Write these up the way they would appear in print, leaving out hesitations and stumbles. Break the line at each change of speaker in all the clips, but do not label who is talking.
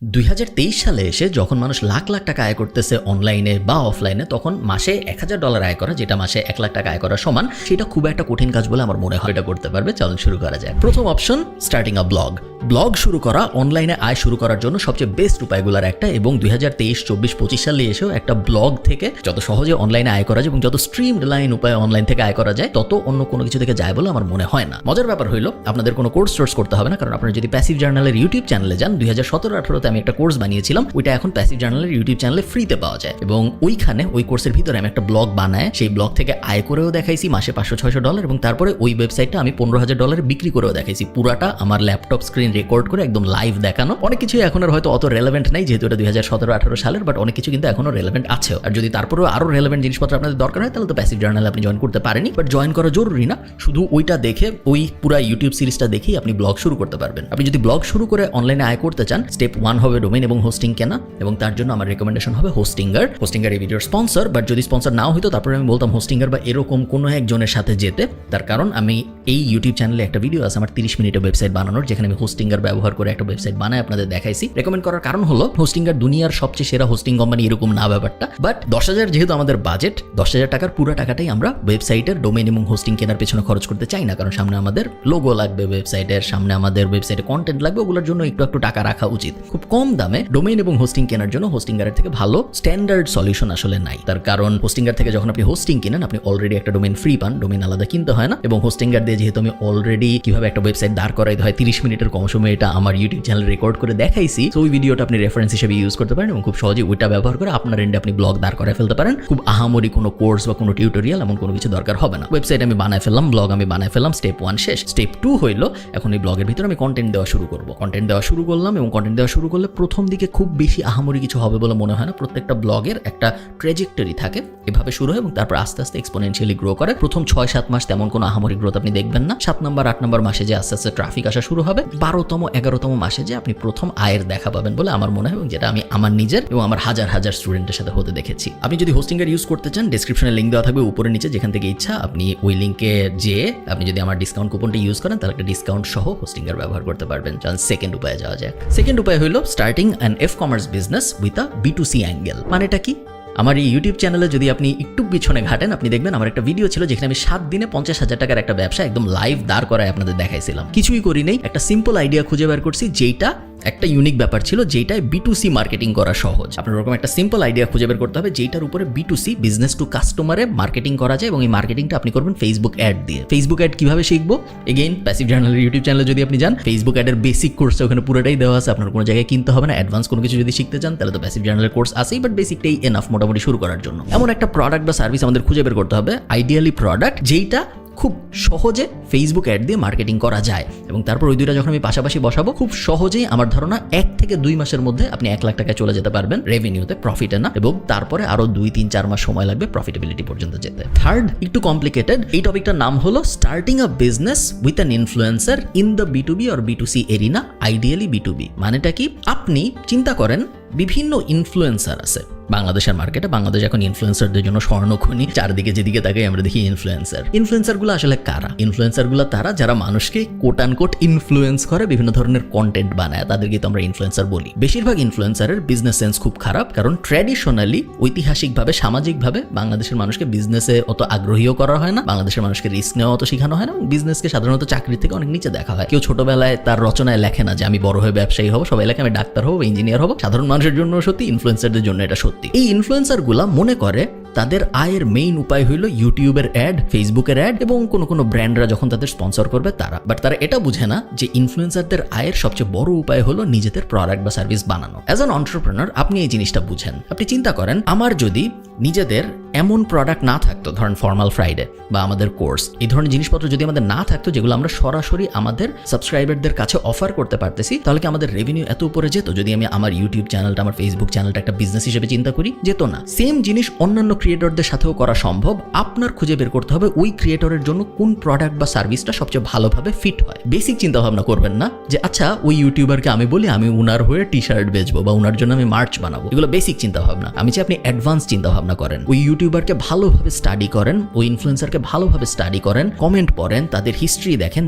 2023 সালে এসে যখন মানুষ লাখ লাখ টাকা আয় করতেছে অনলাইনে বা অফলাইনে, তখন মাসে $1000 আয় করা, যেটা মাসে 1 লাখ টাকা আয় করার সমান, সেটা খুব একটা কঠিন কাজ বলে আমার মনে হয়। এটা করতে পারবে। চলুন শুরু করা যায়। প্রথম অপশন, স্টার্টিং আ ব্লগ। ব্লগ শুরু করা অনলাইনে আয় শুরু করার জন্য সবচেয়ে বেস্ট উপায়গুলোর একটা, এবং 2023, 24, 25 সালে এসেও একটা ব্লগ থেকে যত সহজে অনলাইনে আয় করা যায় এবং যত স্ট্রিম লাইন উপায়ে অনলাইন থেকে আয় করা যায়, তত অন্য কোনো কিছু থেকে যায় বলে আমার মনে হয় না। মজার ব্যাপার হইলো, আপনাদের কোনো কোর্স করতে হবে না, কারণ আপনারা যদি প্যাসিভ জার্নালের ইউটিউব চ্যানেলে যান, 2017-18 আমি একটা কোর্স বানিয়েছিলাম, ওইটা এখন প্যাসিভ জার্নালের ইউটিউব চ্যানেলে ফ্রিতে পাওয়া যায়। এবং ওইখানে ওই কোর্সের ভিতরে আমি একটা ব্লগ বানায়, সেই ব্লগ থেকে আয় করেও দেখাইছি মাসে $500-600, এবং তারপরে ওই ওয়েবসাইটটা আমি $15,000 বিক্রি করেও দেখাইছি। পুরাটা আমার ল্যাপটপ স্ক্রিন রেকর্ড করে একদম লাইভ দেখানো। অনেক কিছুই এখন আর হয়তো অত রেলেভেন্ট নাই, যেহেতু এটা 2017-18 সালের, বাট অনেক কিছু কিন্তু এখনো রেলেভেন্ট আছে। আর যদি তারপরেও আরো রেলেভেন্ট জিনিসপত্র আপনাদের দরকার হয়, তাহলে তো প্যাসিভ জার্নালে আপনি জয়েন করতে পারেনি, বাট জয়েন করা জরুরি না। শুধু ওইটা দেখে, ওই পুরা ইউটিউব সিরিজটা দেখেই আপনি ব্লগ শুরু করতে পারবেন। আপনি যদি ব্লগ শুরু করে অনলাইনে আয় করতে চান, স্টেপ 1 হবে ডোমেইন এবং হোস্টিং কেনা, এবং তার জন্য আমার রেকমেন্ডেশন হবে হোস্টিঙ্গার। হোস্টিঙ্গার এই ভিডিওর স্পন্সর, বাট যদি স্পন্সর নাও হইতো তারপরে আমি বলতাম হোস্টিঙ্গার বা এরকম কোনো একজনের সাথে যেতে। তার কারণ আমি এই ইউটিউব চ্যানেলে একটা ভিডিও আছে আমার 30 মিনিটের ওয়েবসাইট বানানোর, যেখানে আমি হোস্টিঙ্গার ব্যবহার করে একটা ওয়েবসাইট বানাই আপনাদের দেখাইছি। রেকমেন্ড করার কারণ হলো, হোস্টিঙ্গার দুনিয়ার সবচেয়ে সেরা হোস্টিং কোম্পানি এরকম না ব্যাপারটা, বাট 10,000 যেহেতু আমাদের বাজেট, 10,000 টাকার পুরো টাকাটাই আমরা ওয়েবসাইটের ডোমেইন এবং হোস্টিং কেনার পেছনে খরচ করতে চাই না, কারণ সামনে আমাদের লোগো লাগবে, ওয়েবসাইটের সামনে আমাদের ওয়েবসাইটে কন্টেন্ট লাগবে, ওগুলোর জন্য একটু টাকা রাখা উচিত। খুব কম দামে ডোমেইন এবং হোস্টিং কেনার জন্য হোস্টিঙ্গারের থেকে ভালো স্ট্যান্ডার্ড সলিউশন আসলে নাই। তার কারণ হোস্টিঙ্গার থেকে যখন আপনি হোস্টিং কিনেন, আপনি অলরেডি একটা ডোমেইন ফ্রি পান, ডোমেইন আলাদা কিনতে হয় না। এবং হোস্টিঙ্গার দিয়ে যেহেতু আমি অলরেডি কিভাবে একটা ওয়েবসাইট দাঁড় করাইতে হয় 30 মিনিটের কম সময়ে এটা আমার ইউটিউব চ্যানেলে রেকর্ড করে দেখাইছি, তো ওই ভিডিওটা আপনি রেফারেন্স হিসেবে ইউজ করতে পারেন এবং খুব সহজে ওইটা ব্যবহার করে আপনার এন্ডে আপনি ব্লগ দাঁড় করায় ফেলতে পারেন। খুব আহামরি কোনো কোর্স বা কোনো টিউটোরিয়াল এমন কোনো কিছু দরকার হবে না। ওয়েবসাইট আমি বানায় ফেললাম, ব্লগ আমি বানায় ফেললাম, স্টেপ 1 শেষ। স্টেপ 2 হইলো, এখন এই ব্লগের ভিতরে আমি কন্টেন্ট দেওয়া শুরু করব। কন্টেন্ট দেওয়া শুরু করলাম, এবং কন্টেন্ট দেওয়া শুরু করলে প্রথম দিকে খুব বেশি আহামরি কিছু হবে বলে মনে হয় না। প্রত্যেকটা ব্লগের একটা ট্র্যাজেক্টরি থাকে, এভাবে শুরু হয় এবং তারপর আস্তে আস্তে এক্সপোনেনশিয়ালি গ্রো করে। প্রথম 6-7 মাস তেমন কোনো আহামরি গ্রোথ আপনি দেখবেন না। 7 নম্বর 8 নম্বর মাসে যে আস্তে আস্তে ট্রাফিক আসা শুরু হবে, 12তম 11তম মাসে যে আপনি প্রথম আয়ের দেখা পাবেন বলে আমার মনে হয়, এবং যেটা আমি আমার নিজের এবং আমার হাজার হাজার স্টুডেন্টের সাথে হতে দেখেছি। আপনি যদি হোস্টিঙ্গার ইউজ করতে চান, ডেসক্রিপশনে লিঙ্ক দেওয়া থাকবে উপরে নিচে, যেখান থেকে ইচ্ছা আপনি ওই লিঙ্কে যেয়ে আপনি যদি আমার ডিসকাউন্ট কুপনটা ইউজ করেন, তাহলে একটা ডিসকাউন্ট সহ হোস্টিঙ্গার ব্যবহার করতে পারবেন। চল সেকেন্ড উপায়ে যাওয়া যায়। সেকেন্ড উপায় হলো starting an commerce business with a B2C angle. মানেটা কি? আমার এই ইউটিউব চ্যানেলে যদি আপনি একটু পিছনে ঘাটেন, আপনি দেখবেন আমার একটা ভিডিও ছিল যেখানে আমি 7 দিনে 50,000 টাকার একটা ব্যবসা একদম লাইভ দাঁড় করায় আপনাদের দেখাইছিলাম। কিছুই করি নেই, একটা সিম্পল আইডিয়া খুঁজে বের করছি, যেটা একটা ইউনিক ব্যাপার ছিল, যেটায় B2C মার্কেটিং করা সহজ। আপনার ওরকম একটা সিম্পল আইডিয়া খুঁজে বের করতে হবে, যেটার উপরে B2C বিজনেস টু কাস্টমারে মার্কেটিং করা যায়, এবং এই মার্কেটিংটা আপনি করবেন ফেসবুক অ্যাড দিয়ে। ফেসবুক অ্যাড কিভাবে শিখবো? এগেইন প্যাসিভ জার্নালের ইউটিউব চ্যানেলে যদি আপনি যান, ফেসবুক অ্যাডের বেসিক কোর্স ওখানে পুরোটাই দেওয়া আছে, আপনার কোনো জায়গায় কিনতে হবে না। অ্যাডভান্স কোনো কিছু যদি শিখতে চান, তাহলে তো প্যাসিভ জার্নালের কোর্স আছেই, বাট বেসিকটাই এনাফ মোটামুটি শুরু করার জন্য। এমন একটা প্রোডাক্ট বা সার্ভিস আমাদের খুঁজে বের করতে হবে, আইডিয়ালি প্রোডাক্ট যেইটা খুব সহজে ফেসবুক অ্যাড দিয়ে মার্কেটিং করা যায়। এবং তারপর ওই দুইটা যখন আমি পাশাপাশি বসাবো, খুব সহজেই আমার ধারণা 1 থেকে 2 মাসের মধ্যে আপনি 1 লাখ টাকায় চলে যেতে পারবেন রেভিনিউতে, প্রফিটে না, এবং তারপরে আরো 2-3-4 মাস সময় লাগবে প্রফিটেবিলিটি পর্যন্ত যেতে। থার্ড, একটু কমপ্লিকেটেড, এই টপিকটার নাম হলো starting a business with an influencer in the B2B or B2C arena, ideally B2B। মানেটা কি? আপনি চিন্তা করেন, বিভিন্ন ইনফ্লুয়েন্সার আছে বাংলাদেশের মার্কেটে। বাংলাদেশ এখন ইনফ্লুয়েন্সারদের জন্য স্বর্ণখনি, চারদিকে যেদিকে তাকাই আমরা দেখি ইনফ্লুয়েন্সারগুলো আসলে কারা? ইনফ্লুয়েন্সারগুলো তারা যারা মানুষকে কোট আনকোট ইনফ্লুয়েন্স করে, বিভিন্ন ধরনের কন্টেন্ট বানায়, তাদেরকে তো আমরা ইনফ্লুয়েন্সার বলি। বেশিরভাগ ইনফ্লুয়েন্সারের বিজনেস সেন্স খুব খারাপ, কারণ ট্র্যাডিশনালি ঐতিহাসিকভাবে সামাজিকভাবে বাংলাদেশের মানুষকে বিজনেসে অত আগ্রহীও করা হয় না, বাংলাদেশের মানুষকে রিস্ক নেওয়া অত শেখানো হয় না, এবং বিজনেসকে সাধারণত চাকরির থেকে অনেক নিচে দেখা হয়। কেউ ছোটবেলায় তার রচনায় লেখে না যে আমি বড় হয়ে ব্যবসায়ী হবো, সবাই লেখে আমি ডাক্তার হবো, ইঞ্জিনিয়ার হবো। সাধারণ মানুষের জন্য সত্যি, ইনফ্লুয়েন্সারদের জন্য এটা সত্যি। এই ইনফ্লুয়েন্সারগুলা মনে করে তাদের আয়ের মেইন উপায় হইলো ইউটিউবের অ্যাড, ফেসবুকের অ্যাড, এবং কোনো ব্র্যান্ডরা যখন তাদের স্পন্সর করবে তারা। বাট তারা এটা বুঝে না যে ইনফ্লুয়েন্সারদের আয়ের সবচেয়ে বড় উপায় হলো নিজেদের প্রোডাক্ট বা সার্ভিস বানানো। অ্যাজ অ্যান এন্টারপ্রেনার আপনি এই জিনিসটা বুঝেন। আপনি চিন্তা করেন, আমার যদি নিজেদের এমন প্রোডাক্ট না থাকতো, ধরেন ফর্মাল ফ্রাইডে বা আমাদের কোর্স, এই ধরনের জিনিসপত্র যদি আমাদের না থাকতো, যেগুলো আমরা সরাসরি আমাদের সাবস্ক্রাইবারদের কাছে অফার করতে পারতেছি, তাহলে কি আমাদের রেভিনিউ এত উপরে যেত? যদি আমি আমার ইউটিউব চ্যানেলটা, আমার ফেসবুক চ্যানেলটা একটা বিজনেস হিসেবে চিন্তা করি, যেত না। সেম জিনিস অন্যান্য ক্রিয়েটরদের সাথেও করা সম্ভব। আপনার খুঁজে বের করতে হবে ওই ক্রিয়েটরের জন্য কোন প্রোডাক্ট বা সার্ভিসটা সবচেয়ে ভালোভাবে ফিট হয়। বেসিক চিন্তা ভাবনা করবেন না যে আচ্ছা ওই ইউটিউবারকে আমি বলি আমি উনার হয়ে টি শার্ট বেচবো বা উনার জন্য আমি মার্চ বানাবো। এগুলো বেসিক চিন্তা ভাবনা। আমি চাই আপনি অ্যাডভান্স চিন্তা ভাবনা করেন। ওই ইউটিউবারকে ভালোভাবে স্টাডি করেন, ওই ইনফ্লুয়েন্সারকে ভালোভাবে স্টাডি করেন, কমেন্ট পড়েন, তাদের হিস্ট্রি দেখেন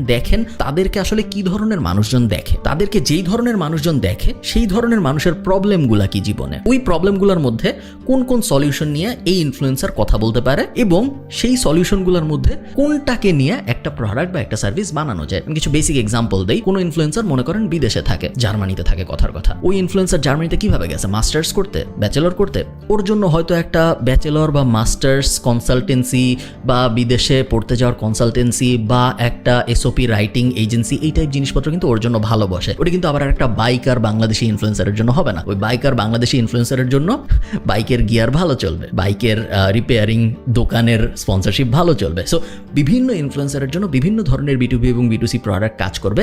তাদেরকে আসলে কি ধরনের মানুষজন দেখে, তাদেরকে যেই ধরনের মানুষজন দেখে সেই ধরনের মানুষের প্রবলেমগুলা কি জীবনে, ওই প্রবলেমগুলোর মধ্যে কোন কোন সলিউশন নিয়ে এই ইনফ্লুয়েন্সার কথা বলতে পারে এবং সেই সলিউশনগুলোর মধ্যে কোনটাকে নিয়ে একটা প্রোডাক্ট বা একটা সার্ভিস বানানো যায়। আমি কিছু বেসিক এক্সাম্পল দেই। কোনো ইনফ্লুয়েন্সার মনে করেন বিদেশে থাকে, জার্মানিতে থাকে কথার কথা। ওই ইনফ্লুয়েন্সার জার্মানিতে কিভাবে গেছে? মাস্টার্স করতে, ব্যাচেলর করতে। ওর জন্য হয়তো একটা ব্যাচেলর বা মাস্টার্স কনসালটেন্সি বা বিদেশে পড়তে যাওয়ার কনসালটেন্সি বা একটা এসওপি রাইটিং এজেন্সি, এই টাইপ জিনিসপত্র কিন্তু ওর জন্য ভালো বসে। ওটা কিন্তু আবার একটা বাইকার বাংলাদেশি ইনফ্লুয়েন্সারের জন্য হবে না। ওই বাইকার বাংলাদেশি ইনফ্লুয়েন্সারের জন্য বাইকের গিয়ার ভালো চলবে, বাইকের রিপেয়ারিং দোকানের স্পন্সরশিপ ভালো চলবে। সো বিভিন্ন ইনফ্লুয়েন্সারের জন্য বিভিন্ন ধরনের বিটুবি এবং বিটুসি প্রোডাক্ট কাজ করবে।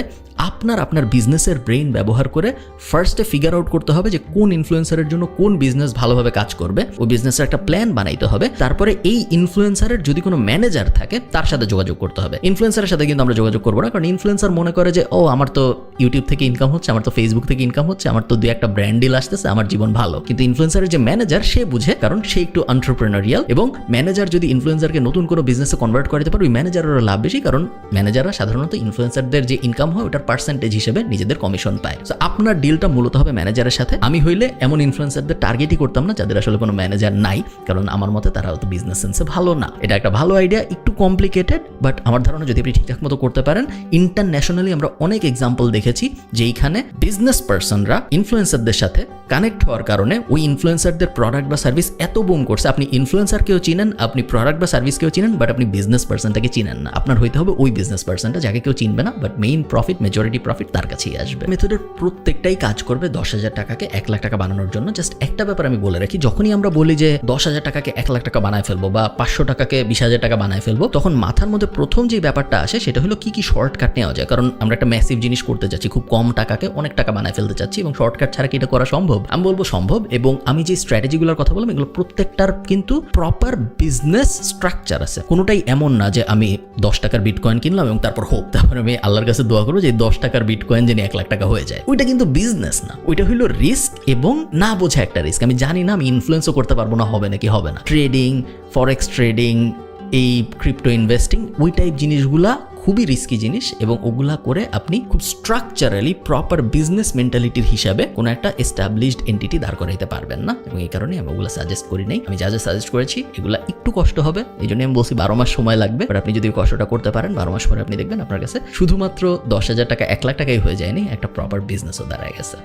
আপনার বিজনেসের ব্রেইন ব্যবহার করে ফার্স্টে ফিগার আউট করতে হবে যে কোন ইনফ্লুয়েন্সারের জন্য কোন বিজনেস ভালোভাবে কাজ করবে। ওই বিজনেসের একটা প্ল্যান বানাইতে হবে। তারপরে এই ইনফ্লুয়েন্সারের যদি কোনো ম্যানেজার থাকে তার সাথে যোগাযোগ করতে হবে। ইনফ্লুয়েন্সারের সাথে কিন্তু আমরা যোগাযোগ করবো না, কারণ ইনফ্লুয়েন্সার মনে করে যে ও আমার তো ইউটিউব থেকে ইনকাম হচ্ছে, আমার তো ফেসবুক থেকে ইনকাম হচ্ছে, আমার তো দুই একটা ব্র্যান্ড ডিল আসতেছে, আমার জীবন ভালো। কিন্তু ইনফ্লুয়েন্সারের যে ম্যানেজার সে বুঝে, কারণ সে একটু এন্টারপ্রেনারিয়াল, এবং ম্যানেজার যদি ইনফ্লুয়েন্সারকে নতুন কোনো বিজনেসে কনভার্ট করতে পারে ওই ম্যানেজারেরও লাভ বেশি, কারণ ম্যানেজাররা সাধারণত ইনফ্লুয়েন্সারদের যে ইনকাম হয় ওটার পার্সেন্টেজ হিসেবে নিজেদের কমিশন পায়। তো আপনার ডিলটা মূলত হবে ম্যানেজারের সাথে। আমি হইলে এমন ইনফ্লুয়েন্সারদের টার্গেটই করতাম না যাদের আসলে কোনো ম্যানেজার নাই, কারণ আমার মতে তারা হয়তো বিজনেস সেন্সে ভালো না। এটা একটা ভালো আইডিয়া, একটু কমপ্লিকেটেড, বাট আমার ধারণা যদি আপনি ঠিকঠাক মতো করতে পারেন। ইন্টারন্যাশনালি আমরা অনেক এক্সাম্পল দেখেছি যেইখানে বিজনেস পার্সনরা ইনফ্লুয়েন্সারদের সাথে কানেক্ট হওয়ার কারণে ওই ইনফ্লুয়েন্সারদের প্রোডাক্ট বা সার্ভিস এত বুম করছে, আপনি ইনফ্লুয়েন্সারকেও চিনেন, আপনি প্রোডাক্ট বা সার্ভিসকেও চিনেন, বাট আপনি বিজনেস পার্সনটাকে চিনেন না। আপনার হইতে হবে ওই বিজনেস পার্সনটা যাকে কেউ চিনবে না, but main profit, majority profit তার কাছেই আসবে। মেথডের প্রত্যেকটাই কাজ করবে 10,000 টাকাকে 1 লাখ টাকা বানানোর জন্য। জাস্ট একটা ব্যাপার আমি বলে রাখি, যখনই আমরা বলি যে 10,000 টাকাকে 1 লাখ টাকা বানায় ফেলবো বা 500 টাকাকে 20,000 টাকা বানায় ফেলবো, তখন মাথার মধ্যে প্রথম যে ব্যাপারটা আসে সেটা হলো কি শর্টকাট নেওয়া যায়। কারণ আমরা একটা ম্যাসিভ জিনিস করতে যাচ্ছি, খুব কম টাকাকে অনেক টাকা বানায় ফেলতে চাচ্ছি, এবং শর্টকাট ছাড়া কি এটা করা সম্ভব? আমি বলবো সম্ভব। এবং আমি যে স্ট্র্যাটেজিগুলোর কথা বললাম এগুলো প্রত্যেকটার কিন্তু প্রপার বিজনেস স্ট্রাকচার আছে। কোনোটাই এমন না যে আমি 10 টাকার বিটকয়েন কিনলাম এবং তারপর হোক, তারপরে আমি আল্লাহর কাছে দোয়া করবো যে 10 টাকার বিটকয়েন যেন 1 লাখ টাকা হয়ে যায়। ওইটা কিন্তু বিজনেস না, ওইটা হলো রিস্ক এবং না বোঝা একটা রিস্ক। আমি জানি না, আমি ইনফ্লুয়েন্সও করতে পারবো না, হবে নাকি হবে না। ট্রেডিং, ফরেক্স ট্রেডিং, এই ক্রিপ্টো ইনভেস্টিং, ওই টাইপ জিনিসগুলা খুবই রিস্কি জিনিস, এবং ওগুলা করে আপনি খুব স্ট্রাকচারালি প্রপার বিজনেস মেন্টালিটির হিসাবে কোনো একটা এস্টাবলিশড এন্টিটি দাঁড় করাইতে পারবেন না। এবং এই কারণে আমি ওগুলো সাজেস্ট করি নাই। আমি যা সাজেস্ট করেছি এগুলা একটু কষ্ট হবে, এই জন্য আমি বলছি 12 মাস সময় লাগবে। বাট আপনি যদি কষ্টটা করতে পারেন 12 মাস পরে আপনি দেখবেন আপনার কাছে শুধুমাত্র 10,000 টাকা 1 লাখ টাকাই হয়ে যায়নি, একটা প্রপার বিজনেসও দাঁড়ায় গেছে।